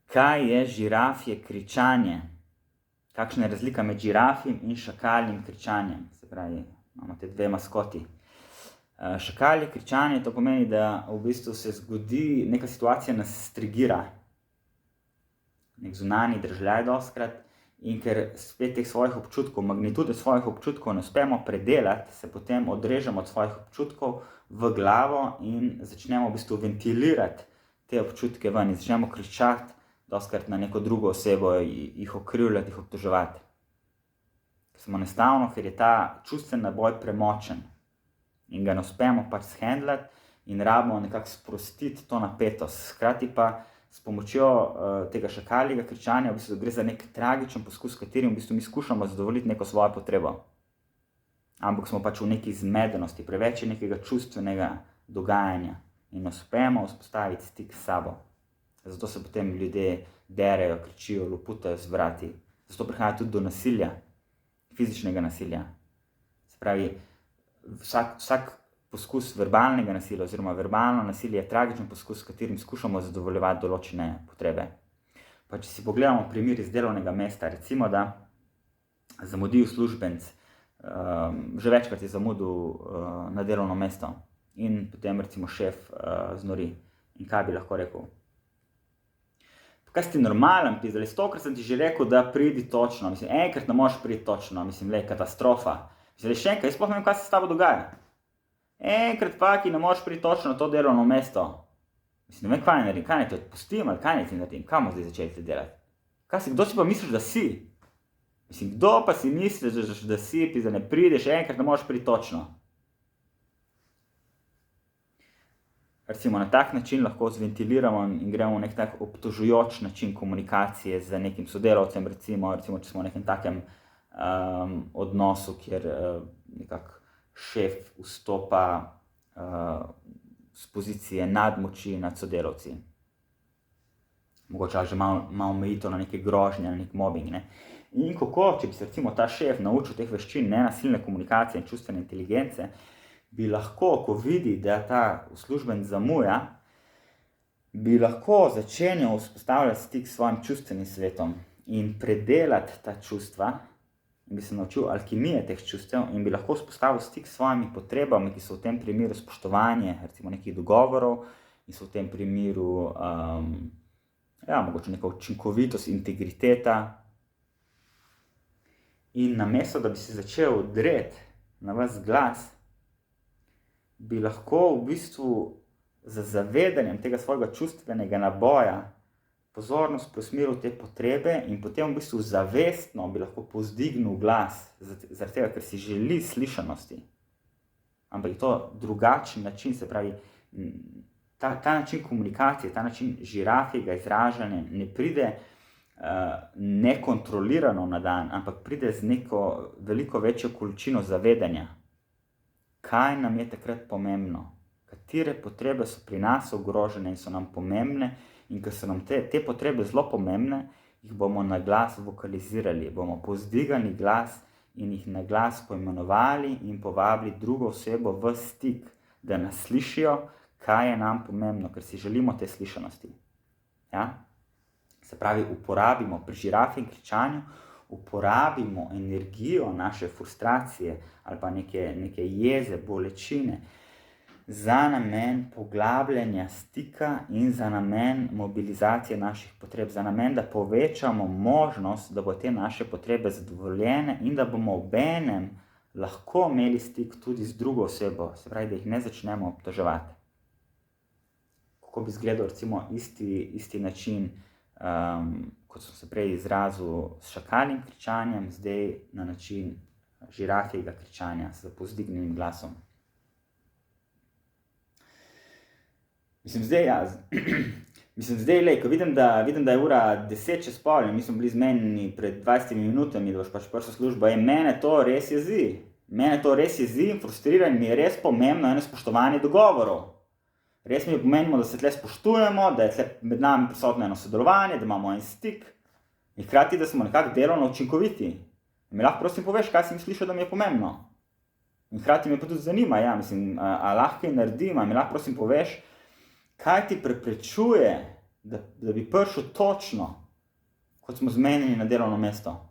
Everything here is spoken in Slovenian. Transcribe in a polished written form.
Kaj je žirafje kričanje? Kakšna je razlika med žirafjim in šakaljim kričanjem? Se pravi, imamo te dve maskoti. Šakalje kričanje, to pomeni, da v bistvu se zgodi, neka situacija nas strigira. Nek zunanji državljaj dostkrat, in ker spet teh svojih občutkov, magnitude svojih občutkov ne uspemo predelati, se potem odrežemo od svojih občutkov v glavo in začnemo v bistvu ventilirati te občutke ven in začnemo kričati dostkrat na neko drugo osebo, jih okrivljati, jih obtoževati. Samo enostavno, ker je ta čustven naboj premočen in ga ne uspemo pač shendlati in rabimo nekako sprostiti to napetost. Hkrati pa s pomočjo tega šakaljega kričanja v bistvu gre za nek tragičen poskus, s katerim v bistvu mi skušamo zadovoljiti neko svojo potrebo. Ampak smo pač v neki zmedenosti, preveč je nekega čustvenega dogajanja in ne uspemo vzpostaviti stik s sabo. Zato se potem ljudje derejo, kričijo, loputajo z vrati. Zato prihaja tudi do nasilja, fizičnega nasilja. Se pravi, vsak poskus verbalnega nasilja oziroma verbalno nasilje je tragičen poskus, s katerim skušamo zadovoljevati določene potrebe. Pa če si pogledamo primer iz delovnega mesta, recimo, da zamudi uslužbenec, že večkrat je zamudil na delovno mesto in potem recimo šef znori. In kaj bi lahko rekel? Kaj si ti normalen, pizdali, 100-krat sem ti že rekel, da pridi točno, mislim, enkrat ne možeš priti točno, mislim, katastrofa. Mislim, še enkrat, jaz sploh ne vem, kaj se s tabo dogaja. Enkrat faki ne možeš priti točno na to delovno mesto. Mislim, ne vem, kaj naredim, kaj ne te odpustim ali kaj ne ti naredim, kaj bomo zdaj začeli te delati? Kdo si pa misliš, da si? Mislim, kdo pa si misliš, da si, pizda, ne prideš, enkrat ne možeš priti točno? Recimo, na tak način lahko zventiliramo in gremo v nek tak obtožujoč način komunikacije z nekim sodelavcem, recimo, če smo v nekem takem odnosu, kjer nekako šef vstopa z pozicije nadmoči nad sodelavci. Mogoče že malo omejito na neke grožnje, na nek mobbing, ne. In kako, če bi se recimo ta šef naučil teh veščin nenasilne komunikacije in čustvene inteligence, bi lahko, ko vidi, da ta uslužbenec zamuja, bi lahko začenjal vzpostavljati stik s svojim čustvenim svetom in predelati ta čustva, in bi se naučil alkimije teh čustev in bi lahko vzpostavil stik s svojimi potrebami, ki so v tem primeru spoštovanje, recimo nekih dogovorov, in so v tem primeru mogoče neka učinkovitost, integriteta. In namesto, da bi se začel dreti na vas glas, bi lahko v bistvu z zavedanjem tega svojega čustvenega naboja pozornost preusmeril te potrebe in potem v bistvu zavestno bi lahko povzdignil glas, zaradi tega, ker si želi slišanosti. Ampak je to drugačen način, se pravi, ta način komunikacije, ta način žirafjega izražanja ne pride nekontrolirano na dan, ampak pride z neko veliko večjo količino zavedanja. Kaj nam je takrat pomembno? Katere potrebe so pri nas ogrožene in so nam pomembne? In ker so nam te potrebe zelo pomembne, jih bomo na glas vokalizirali, bomo povzdigali glas in jih na glas poimenovali in povabili drugo osebo v stik, da nas slišijo, kaj je nam pomembno, ker si želimo te slišanosti. Ja? Se pravi, uporabimo pri žirafjem kričanju, uporabimo energijo naše frustracije ali pa neke jeze, bolečine za namen poglabljanja stika in za namen mobilizacije naših potreb, za namen, da povečamo možnost, da bo te naše potrebe zadovoljene in da bomo obenem lahko imeli stik tudi z drugo osebo, se pravi, da jih ne začnemo obtoževati. Kako bi izgledal recimo isti način, kot sem se prej izrazil s šakaljim kričanjem, zdaj na način žirafjega kričanja s povzdignjenim glasom. Zdaj, ko vidim, da je ura 10:10 in mi smo bili zmenjeni pred 20 minutami, da boš pač prišel v službo, mene to res jezi. Mene to res jezi in frustrira in mi je res pomembno eno spoštovanje dogovorov. Res mi je pomembno, da se tle spoštujemo, da je tle med nami prisotno eno sodelovanje, da imamo en stik in hkrati, da smo nekako delovno učinkoviti. Mi lahko prosim poveš, kaj si misliš, da mi je pomembno. In hkrati me pa tudi zanima, a lahko kaj naredim, mi lahko prosim poveš, kaj ti preprečuje, da bi prišel točno, kot smo zmenjeni na delovno mesto.